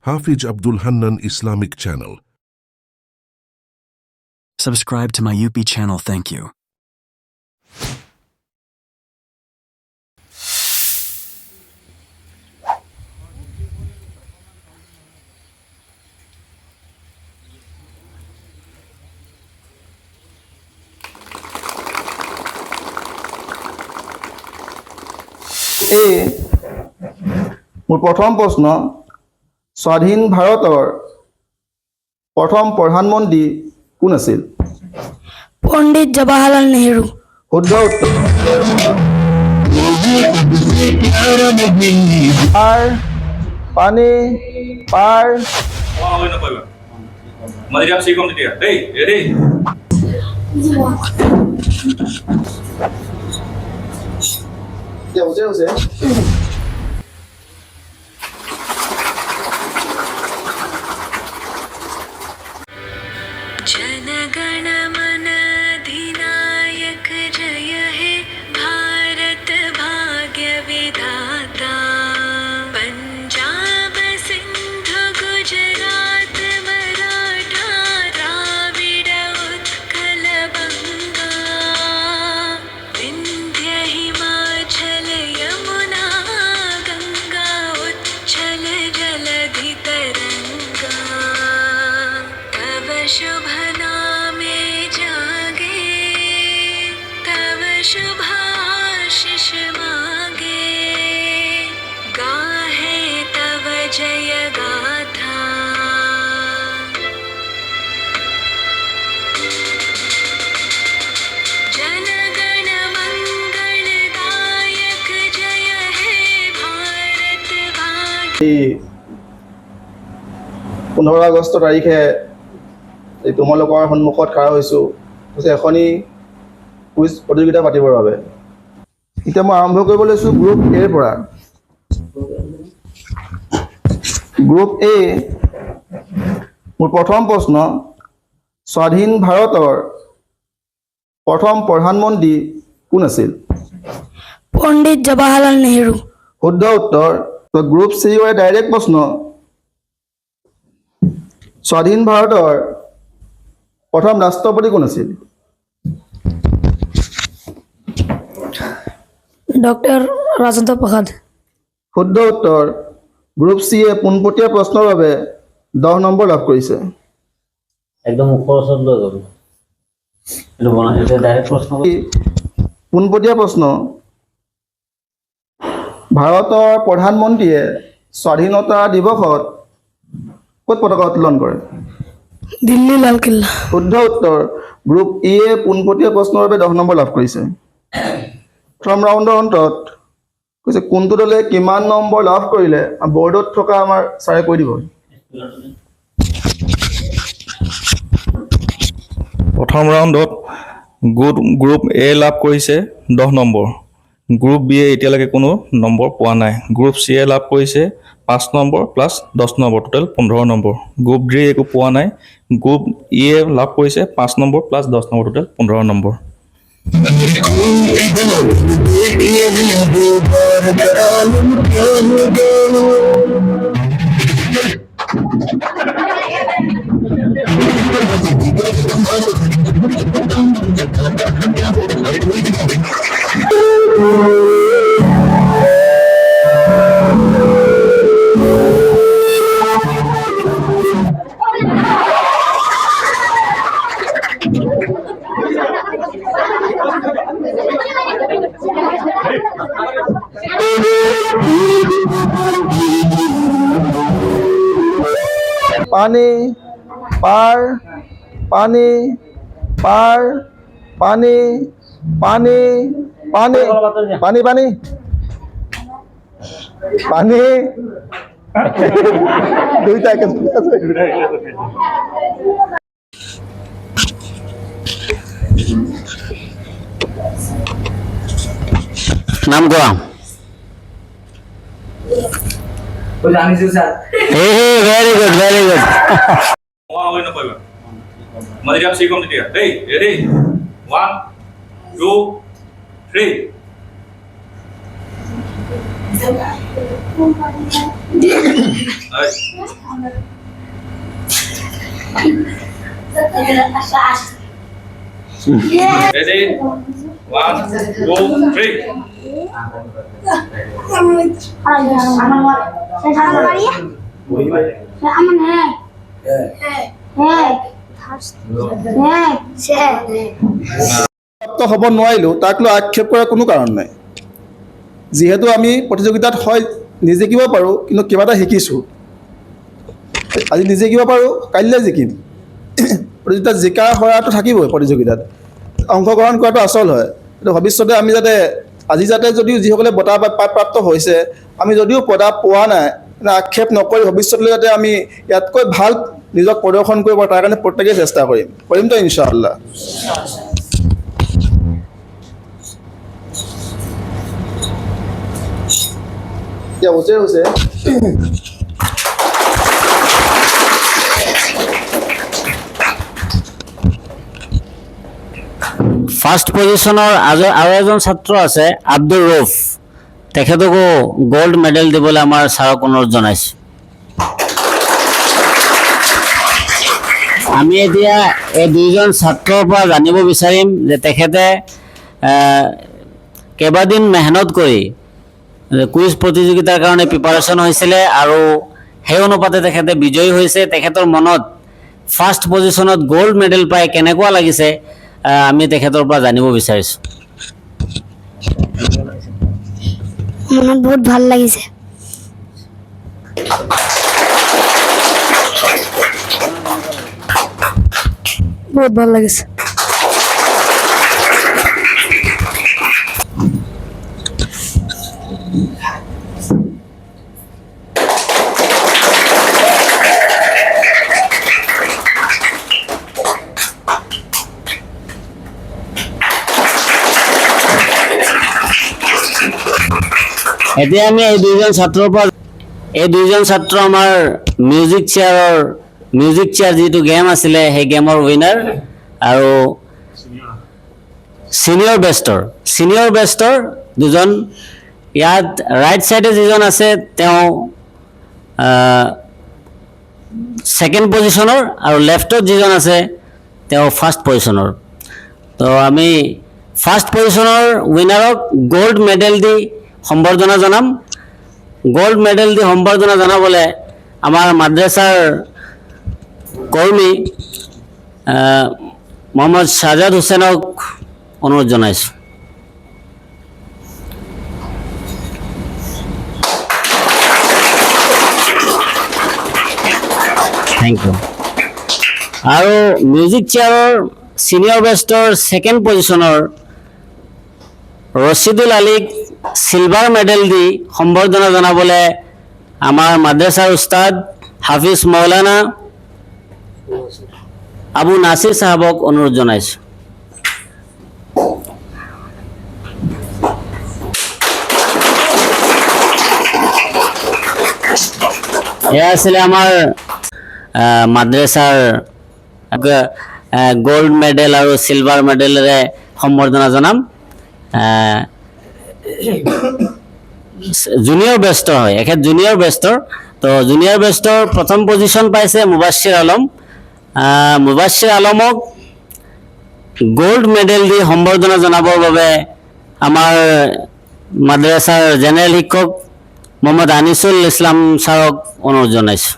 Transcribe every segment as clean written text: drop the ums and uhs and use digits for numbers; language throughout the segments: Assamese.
Hafiz Abdul Hannan Islamic Channel. Subscribe to my UP channel, thank you. মোৰ প্ৰথম প্ৰশ্ন স্বাধীন ভাৰতৰ প্ৰথম প্ৰধানমন্ত্ৰী কোন আছিল পণ্ডিত জৱাহৰলাল নেহৰু শুদ্ধ উত্তৰ পাৰ পানী পাৰ Madriam sih kom dia. Hey, ready? Ya, হৈছে जन गण मन अधिनायक जय हे भारत भाग्य विधाता पंजाब सिंधु गुजरात मराठा द्राविड उत्कल बंगा विंध्य हिमाचल यमुना गंगा उच्छल जलधि तरंगा तव शुभ नामे जागे तव शुभ आशीष मांगे गाहे तव जय गाथा जन गण मंगलदायक जय हे भारत भाग्य 15 আগষ্ট তাৰিখে এই তোমালোকৰ সন্মুখত খাৰা হৈছোঁ এখনি কুইজ প্ৰতিযোগিতা পাতিবৰ বাবে এতিয়া মই আৰম্ভ কৰিব লৈছোঁ গ্ৰুপ এৰ পৰা গ্ৰুপ এ মোৰ প্ৰথম প্ৰশ্ন স্বাধীন ভাৰতৰ প্ৰথম প্ৰধানমন্ত্ৰী কোন আছিল পণ্ডিত জৱাহৰলাল নেহৰু শুদ্ধ উত্তৰ তো গ্ৰুপ চি ৰ ডাইৰেক্ট প্ৰশ্ন স্বাধীন ভাৰতৰ প্ৰথম ৰাষ্ট্ৰপতি কোন আছিল ডক্টৰ ৰাজেন্দ্ৰ প্ৰসাদ শুদ্ধ উত্তৰ গ্ৰুপ চি এ পোনপটীয়া প্ৰশ্নৰ বাবে 10 নম্বৰ লাভ কৰিছে একদম ওপৰ ওচৰত লৈ যাব এইটো বনাই এটা ডাইৰেক্ট প্ৰশ্ন পোনপটীয়া প্ৰশ্ন ভাৰতৰ প্ৰধানমন্ত্ৰীয়ে স্বাধীনতা দিৱসত ক'ত পতাকা উত্তোলন কৰে দিল্লী লালকিল্লা শুদ্ধ উত্তৰ গ্ৰুপ ই এ পোনপটীয়া প্ৰশ্নৰ বাবে 10 নম্বৰ লাভ কৰিছে প্ৰথম ৰাউণ্ডৰ অন্তত কৈছে কোনটো দলে কিমান নম্বৰ লাভ কৰিলে বৰ্ডত থকা আমাৰ ছাৰে কৈ দিব প্ৰথম ৰাউণ্ডত গ্ৰুপ এ লাভ কৰিছে 10 নম্বৰ গ্ৰুপ বি এ এতিয়ালৈকে কোনো নম্বৰ পোৱা নাই গ্ৰুপ চি এ লাভ কৰিছে 5 number plus 10 number total 15 number group D একো পোৱা নাই গ্ৰুপ ই এ লাভ কৰিছে 5 number plus 10 number total 15 number পানী পাৰ পানী পাৰ পানী পানী পানী পানী পানী পানী দুইটা একেলগে আছে নাম কোৱা very good Madriam sih kom dia. Hey, ready? 1, 2, 3. Ready? 1, 2, 3. প্ৰাপ্ত হ'ব নোৱাৰিলোঁ তাক লৈ আক্ষেপ কৰাৰ কোনো কাৰণ নাই। যিহেতু আমি প্ৰতিযোগিতাত হয় নিজিকিব পাৰোঁ, কিন্তু কিবা এটা শিকিছোঁ। আজি নিজিকিব পাৰোঁ, কাইলৈ জিকিম। প্ৰতিযোগিতাত জিকা হৰাটো থাকিবই, প্ৰতিযোগিতাত অংশগ্ৰহণ কৰাটো আচল হয়। কিন্তু ভৱিষ্যতে আমি যাতে আজি যাতে যদিও যিসকলে বঁটা প্ৰাপ্ত হৈছে, আমি যদিও বঁটা পোৱা নাই, আক্ষেপ নকৰি ভৱিষ্যতলৈ যাতে আমি ইয়াতকৈ ভাল নিজক প্ৰদৰ্শন কৰিব পাৰোঁ, তাৰ কাৰণে প্ৰত্যেকেই চেষ্টা কৰিমতো ইনশাআল্লাহ। এতিয়া হৈছে ফাৰ্ষ্ট পজিশ্যনৰ আৰু এজন ছাত্ৰ আছে আব্দুল ৰৌফ, তেখেতকো গ'ল্ড মেডেল দিবলৈ আমাৰ ছাৰক অনুৰোধ জনাইছোঁ। আমি এতিয়া এই দুইজন ছাত্ৰৰ পৰা জানিব বিচাৰিম যে তেখেতে কেইবাদিন মেহনত কৰি কুইজ প্ৰতিযোগিতাৰ কাৰণে প্ৰিপাৰেশ্যন হৈছিলে আৰু সেই অনুপাতে তেখেতে বিজয়ী হৈছে। তেখেতৰ মনত ফাৰ্ষ্ট পজিশ্যনত গ'ল্ড মেডেল পাই কেনেকুৱা লাগিছে আমি তেখেতৰ পৰা জানিব বিচাৰিছোঁ। মনত বহুত ভাল লাগিছে। বহুত ভাল লাগিছে। এতিয়া আমি এই দুইজন ছাত্ৰ আমাৰ মিউজিক চেয়াৰ যিটো গেম আছিলে সেই গেমৰ উইনাৰ আৰু ছিনিয়ৰ বেষ্টৰ দুজন। ইয়াত ৰাইট চাইডে যিজন আছে তেওঁ ছেকেণ্ড পজিশ্যনৰ আৰু লেফ্টত যিজন আছে তেওঁ ফাৰ্ষ্ট পজিশ্যনৰ। তো আমি ফাৰ্ষ্ট পজিশ্যনৰ উইনাৰক গ'ল্ড মেডেল দি সম্বৰ্ধনা জনাম। গ'ল্ড মেডেল দি সম্বৰ্ধনা জনাবলৈ আমাৰ মাদ্ৰাছাৰ কৰ্মী মোহাম্মদ শ্বাহজাদ হুছেইনক অনুৰোধ জনাইছোঁ। Thank you. আৰু মিউজিক চেয়াৰৰ ছিনিয়ৰ বেষ্টৰ ছেকেণ্ড পজিশ্যনৰ ৰছিদুল আলীক চিলভাৰ মেডেল দি সম্বৰ্ধনা জনাবলৈ আমাৰ মাদ্ৰাছাৰ উস্তাদ হাফিজ মৌলানা আবু নাছিৰ চাহাবক অনুৰোধ জনাইছোঁ। এয়া আছিলে আমাৰ মাদ্ৰাছাৰ গ'ল্ড মেডেল আৰু চিলভাৰ মেডেলেৰে সম্বৰ্ধনা জনাম। জুনিয়ৰ বেষ্টৰ হয়, এখেত জুনিয়ৰ বেষ্টৰ। তো জুনিয়ৰ বেষ্টৰ প্ৰথম পজিশ্যন পাইছে মুবাশ্বিৰ আলম। মুবাশ্বিৰ আলমক গ'ল্ড মেডেল দি সম্বৰ্ধনা জনাবৰ বাবে আমাৰ মাদ্ৰাছাৰ জেনেৰেল শিক্ষক মোহাম্মদ আনিছুল ইছলাম ছাৰক অনুৰোধ জনাইছোঁ।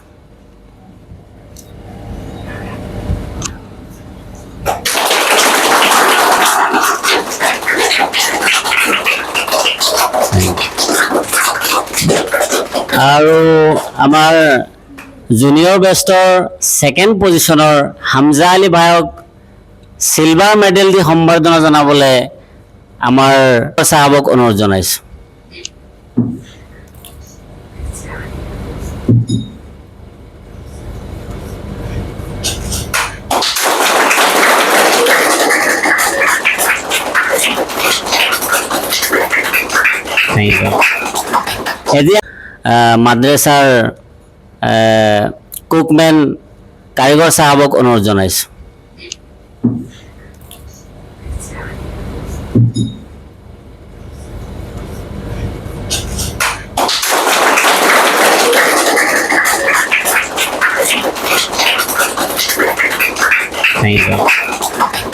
আৰু আমাৰ জুনিয়ৰ বেষ্টৰ ছেকেণ্ড পজিশ্যনৰ হামজা আলী ভাইক চিলভাৰ মেডেল দি সম্বৰ্ধনা জনাবলৈ আমাৰ চাহাবক অনুৰোধ জনাইছোঁ। এতিয়া মাদ্ৰাছাৰ কুকমেন কাৰিকৰ চাহাবক অনুৰোধ জনাইছোঁ। Thank you.